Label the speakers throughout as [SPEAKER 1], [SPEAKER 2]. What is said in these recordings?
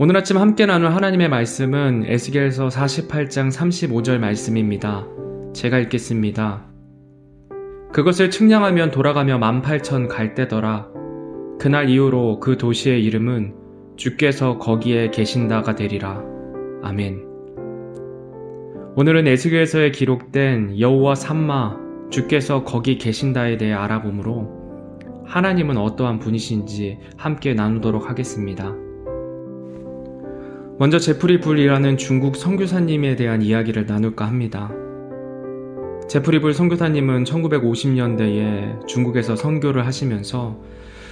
[SPEAKER 1] 오늘 아침 함께 나눌 하나님의 말씀은 에스겔서 48장 35절 말씀입니다. 제가 읽겠습니다. 그것을 측량하면 돌아가며 18,000 갈대더라. 그날 이후로 그 도시의 이름은 주께서 거기에 계신다가 되리라. 아멘. 오늘은 에스겔서에 기록된 여호와 삼마 주께서 거기 계신다에 대해 알아보므로 하나님은 어떠한 분이신지 함께 나누도록 하겠습니다. 먼저 제프리 불이라는 중국 선교사님에 대한 이야기를 나눌까 합니다. 제프리 불 선교사님은 1950년대에 중국에서 선교를 하시면서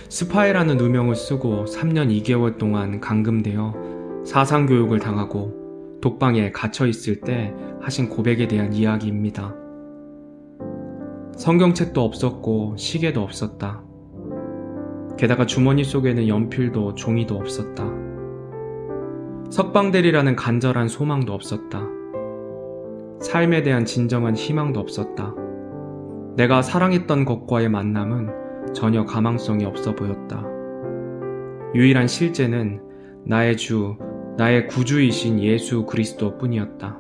[SPEAKER 1] 스파이라는 누명을 쓰고 3년 2개월 동안 감금되어 사상교육을 당하고 독방에 갇혀 있을 때 하신 고백에 대한 이야기입니다. 성경책도 없었고 시계도 없었다. 게다가 주머니 속에는 연필도 종이도 없었다. 석방되리라는 간절한 소망도 없었다. 삶에 대한 진정한 희망도 없었다. 내가 사랑했던 것과의 만남은 전혀 가망성이 없어 보였다. 유일한 실제는 나의 주, 나의 구주이신 예수 그리스도 뿐이었다.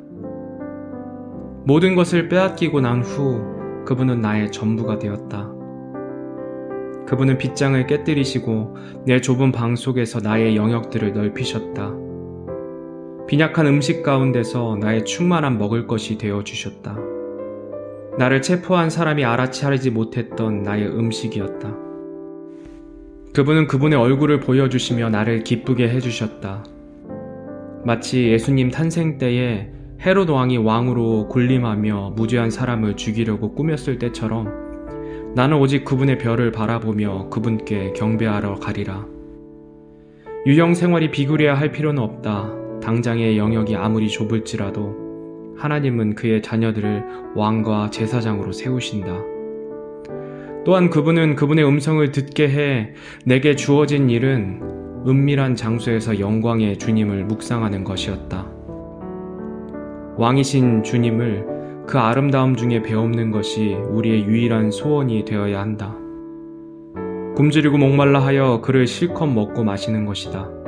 [SPEAKER 1] 모든 것을 빼앗기고 난 후 그분은 나의 전부가 되었다. 그분은 빗장을 깨뜨리시고 내 좁은 방 속에서 나의 영역들을 넓히셨다. 빈약한 음식 가운데서 나의 충만한 먹을 것이 되어주셨다. 나를 체포한 사람이 알아차리지 못했던 나의 음식이었다. 그분은 그분의 얼굴을 보여주시며 나를 기쁘게 해주셨다. 마치 예수님 탄생 때에 헤롯 왕이 왕으로 군림하며 무죄한 사람을 죽이려고 꾸몄을 때처럼 나는 오직 그분의 별을 바라보며 그분께 경배하러 가리라. 유형 생활이 비굴해야 할 필요는 없다. 당장의 영역이 아무리 좁을지라도 하나님은 그의 자녀들을 왕과 제사장으로 세우신다. 또한 그분은 그분의 음성을 듣게 해 내게 주어진 일은 은밀한 장소에서 영광의 주님을 묵상하는 것이었다. 왕이신 주님을 그 아름다움 중에 배움는 것이 우리의 유일한 소원이 되어야 한다. 굶주리고 목말라 하여 그를 실컷 먹고 마시는 것이다.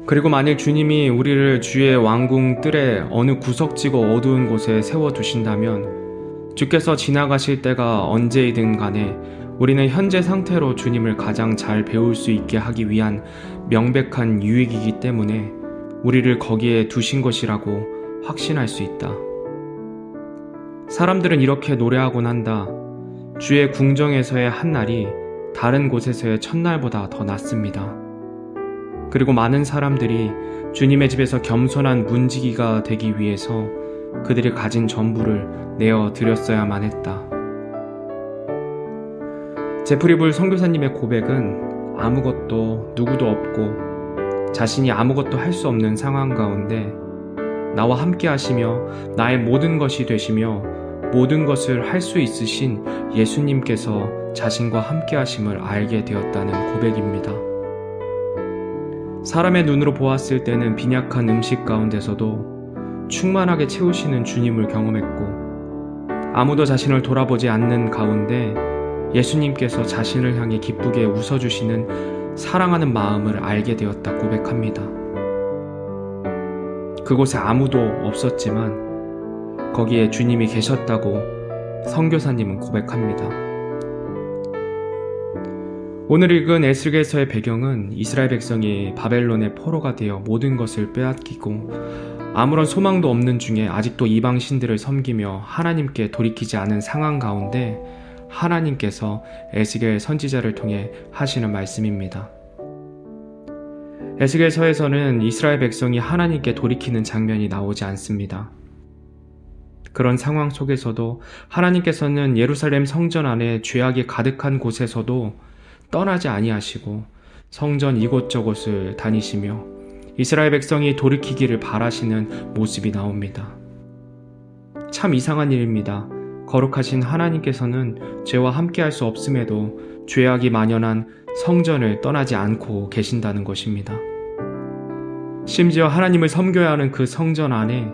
[SPEAKER 1] 그리고 만일 주님이 우리를 주의 왕궁 뜰의 어느 구석지고 어두운 곳에 세워두신다면 주께서 지나가실 때가 언제이든 간에 우리는 현재 상태로 주님을 가장 잘 배울 수 있게 하기 위한 명백한 유익이기 때문에 우리를 거기에 두신 것이라고 확신할 수 있다. 사람들은 이렇게 노래하곤 한다. 주의 궁정에서의 한 날이 다른 곳에서의 첫날보다 더 낫습니다. 그리고 많은 사람들이 주님의 집에서 겸손한 문지기가 되기 위해서 그들이 가진 전부를 내어 드렸어야만 했다. 제프리 불 선교사님의 고백은 아무것도 누구도 없고 자신이 아무것도 할 수 없는 상황 가운데 나와 함께 하시며 나의 모든 것이 되시며 모든 것을 할 수 있으신 예수님께서 자신과 함께 하심을 알게 되었다는 고백입니다. 사람의 눈으로 보았을 때는 빈약한 음식 가운데서도 충만하게 채우시는 주님을 경험했고 아무도 자신을 돌아보지 않는 가운데 예수님께서 자신을 향해 기쁘게 웃어주시는 사랑하는 마음을 알게 되었다 고백합니다. 그곳에 아무도 없었지만 거기에 주님이 계셨다고 선교사님은 고백합니다. 오늘 읽은 에스겔서의 배경은 이스라엘 백성이 바벨론의 포로가 되어 모든 것을 빼앗기고 아무런 소망도 없는 중에 아직도 이방 신들을 섬기며 하나님께 돌이키지 않은 상황 가운데 하나님께서 에스겔 선지자를 통해 하시는 말씀입니다. 에스겔서에서는 이스라엘 백성이 하나님께 돌이키는 장면이 나오지 않습니다. 그런 상황 속에서도 하나님께서는 예루살렘 성전 안에 죄악이 가득한 곳에서도 떠나지 아니하시고 성전 이곳저곳을 다니시며 이스라엘 백성이 돌이키기를 바라시는 모습이 나옵니다. 참 이상한 일입니다. 거룩하신 하나님께서는 죄와 함께할 수 없음에도 죄악이 만연한 성전을 떠나지 않고 계신다는 것입니다. 심지어 하나님을 섬겨야 하는 그 성전 안에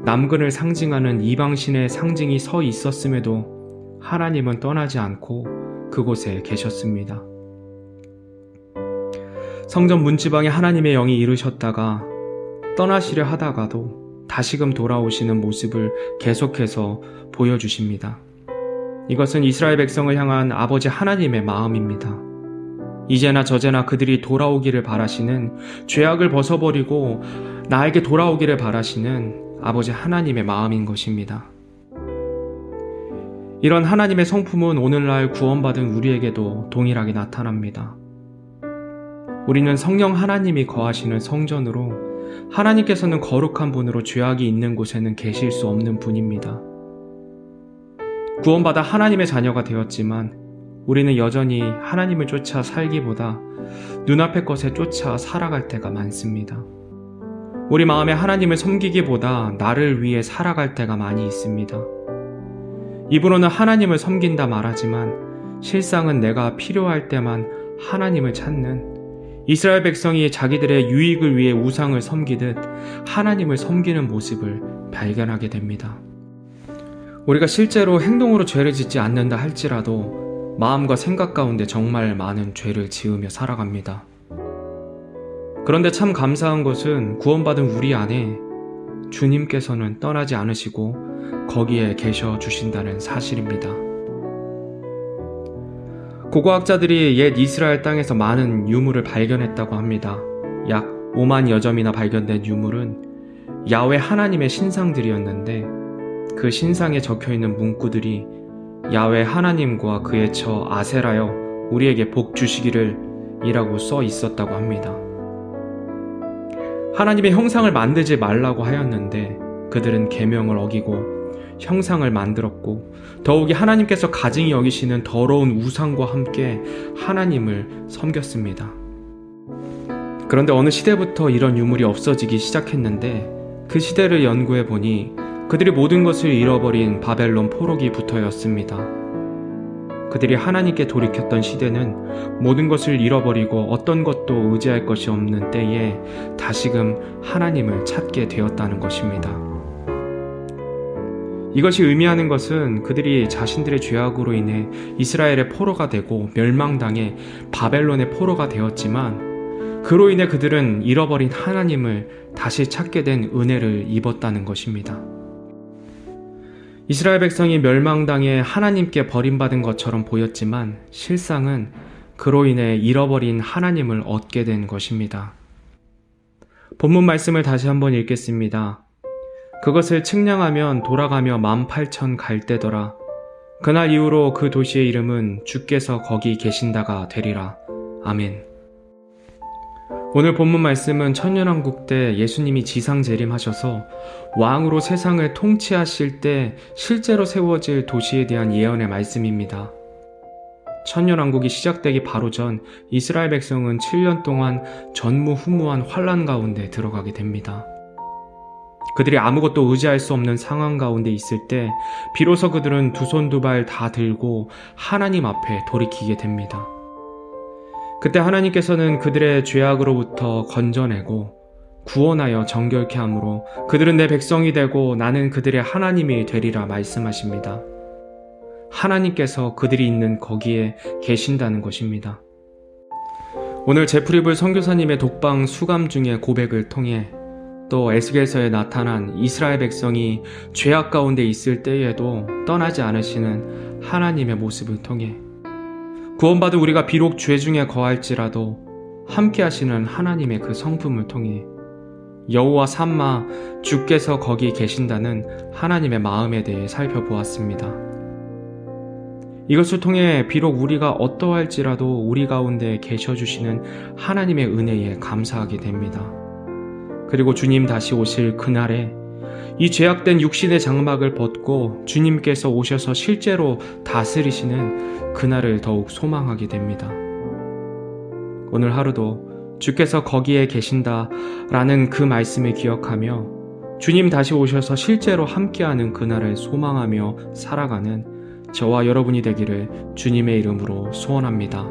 [SPEAKER 1] 남근을 상징하는 이방신의 상징이 서 있었음에도 하나님은 떠나지 않고 그곳에 계셨습니다. 성전 문지방에 하나님의 영이 이르셨다가 떠나시려 하다가도 다시금 돌아오시는 모습을 계속해서 보여주십니다. 이것은 이스라엘 백성을 향한 아버지 하나님의 마음입니다. 이제나 저제나 그들이 돌아오기를 바라시는, 죄악을 벗어버리고 나에게 돌아오기를 바라시는 아버지 하나님의 마음인 것입니다. 이런 하나님의 성품은 오늘날 구원받은 우리에게도 동일하게 나타납니다. 우리는 성령 하나님이 거하시는 성전으로, 하나님께서는 거룩한 분으로 죄악이 있는 곳에는 계실 수 없는 분입니다. 구원받아 하나님의 자녀가 되었지만 우리는 여전히 하나님을 쫓아 살기보다 눈앞의 것에 쫓아 살아갈 때가 많습니다. 우리 마음에 하나님을 섬기기보다 나를 위해 살아갈 때가 많이 있습니다. 입으로는 하나님을 섬긴다 말하지만 실상은 내가 필요할 때만 하나님을 찾는, 이스라엘 백성이 자기들의 유익을 위해 우상을 섬기듯 하나님을 섬기는 모습을 발견하게 됩니다. 우리가 실제로 행동으로 죄를 짓지 않는다 할지라도 마음과 생각 가운데 정말 많은 죄를 지으며 살아갑니다. 그런데 참 감사한 것은 구원받은 우리 안에 주님께서는 떠나지 않으시고 거기에 계셔 주신다는 사실입니다. 고고학자들이 옛 이스라엘 땅에서 많은 유물을 발견했다고 합니다. 약 5만 여점이나 발견된 유물은 야훼 하나님의 신상들이었는데, 그 신상에 적혀있는 문구들이 야훼 하나님과 그의 처 아세라여 우리에게 복 주시기를 이라고 써 있었다고 합니다. 하나님의 형상을 만들지 말라고 하였는데 그들은 계명을 어기고 형상을 만들었고, 더욱이 하나님께서 가증히 여기시는 더러운 우상과 함께 하나님을 섬겼습니다. 그런데 어느 시대부터 이런 유물이 없어지기 시작했는데, 그 시대를 연구해 보니 그들이 모든 것을 잃어버린 바벨론 포로기부터였습니다. 그들이 하나님께 돌이켰던 시대는 모든 것을 잃어버리고 어떤 것도 의지할 것이 없는 때에 다시금 하나님을 찾게 되었다는 것입니다. 이것이 의미하는 것은 그들이 자신들의 죄악으로 인해 이스라엘의 포로가 되고 멸망당해 바벨론의 포로가 되었지만, 그로 인해 그들은 잃어버린 하나님을 다시 찾게 된 은혜를 입었다는 것입니다. 이스라엘 백성이 멸망당해 하나님께 버림받은 것처럼 보였지만 실상은 그로 인해 잃어버린 하나님을 얻게 된 것입니다. 본문 말씀을 다시 한번 읽겠습니다. 그것을 측량하면 돌아가며 18,000 갈대더라. 그날 이후로 그 도시의 이름은 주께서 거기 계신다가 되리라. 아멘. 오늘 본문 말씀은 천년왕국 때 예수님이 지상 재림하셔서 왕으로 세상을 통치하실 때 실제로 세워질 도시에 대한 예언의 말씀입니다. 천년왕국이 시작되기 바로 전 이스라엘 백성은 7년 동안 전무후무한 환난 가운데 들어가게 됩니다. 그들이 아무것도 의지할 수 없는 상황 가운데 있을 때 비로소 그들은 두 손 두 발 다 들고 하나님 앞에 돌이키게 됩니다. 그때 하나님께서는 그들의 죄악으로부터 건져내고 구원하여 정결케 함으로 그들은 내 백성이 되고 나는 그들의 하나님이 되리라 말씀하십니다. 하나님께서 그들이 있는 거기에 계신다는 것입니다. 오늘 제프리블 선교사님의 독방 수감 중의 고백을 통해, 또 에스겔서에 나타난 이스라엘 백성이 죄악 가운데 있을 때에도 떠나지 않으시는 하나님의 모습을 통해, 구원받은 우리가 비록 죄 중에 거할지라도 함께 하시는 하나님의 그 성품을 통해 여호와 삼마 주께서 거기 계신다는 하나님의 마음에 대해 살펴보았습니다. 이것을 통해 비록 우리가 어떠할지라도 우리 가운데 계셔주시는 하나님의 은혜에 감사하게 됩니다. 그리고 주님 다시 오실 그날에 이 죄악된 육신의 장막을 벗고 주님께서 오셔서 실제로 다스리시는 그날을 더욱 소망하게 됩니다. 오늘 하루도 주께서 거기에 계신다라는 그 말씀을 기억하며 주님 다시 오셔서 실제로 함께하는 그날을 소망하며 살아가는 저와 여러분이 되기를 주님의 이름으로 소원합니다.